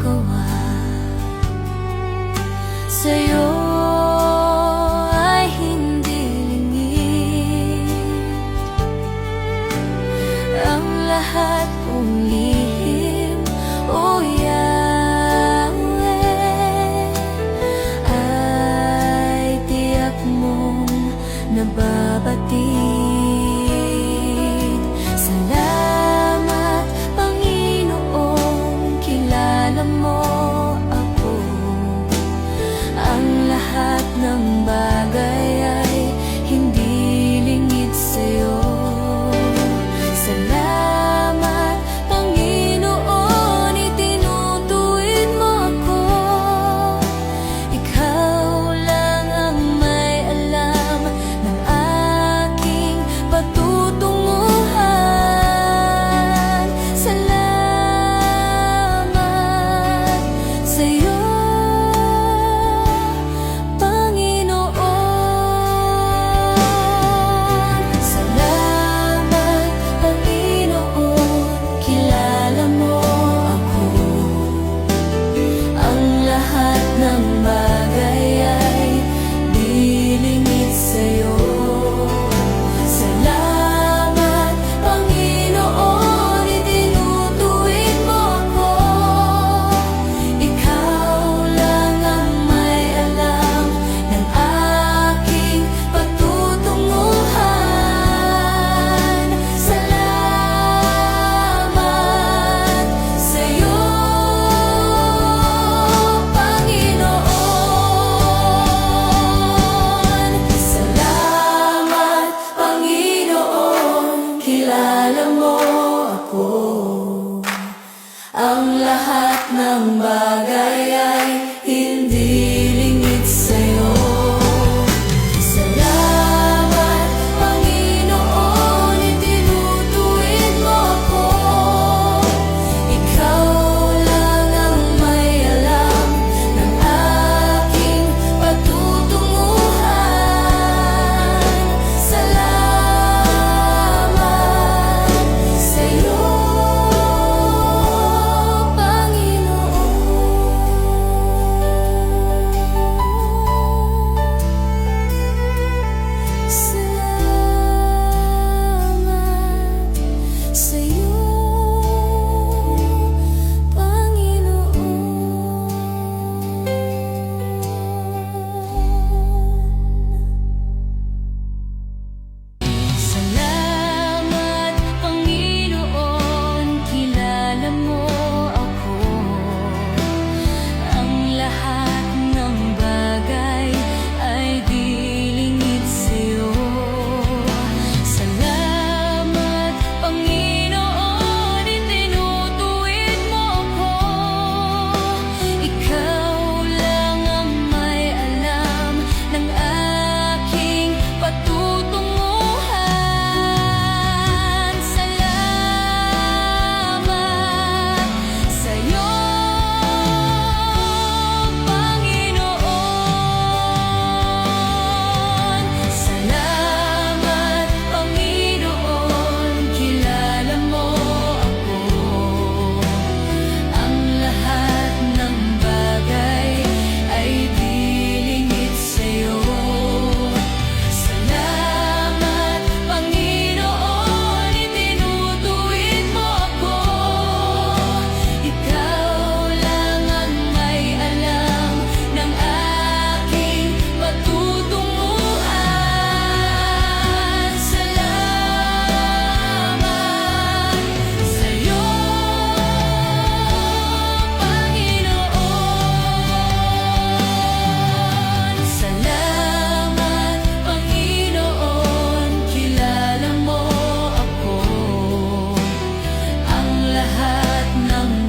magawa. Sa'yo ay hindi lingid ang lahat kong lihim, o Yahweh, ay tiyak mong nababatid. Salamat, Panginoon, kilala mo ako. Ang lahat ng bagay ay hindi lingid sa'yo. Salamat, Panginoon, itinutuwid mo ako. Ikaw lang ang may alam ng aking patutunguhan. Salamat sa'yo, kilala mo ako. Ang lahat ng bagay ay hindi lingid sa'yo. Salamat, Panginoon, itinutuwid mo ako. Ikaw lang ang may alam ng aking patutunguhan. Salamat sa'yo, ng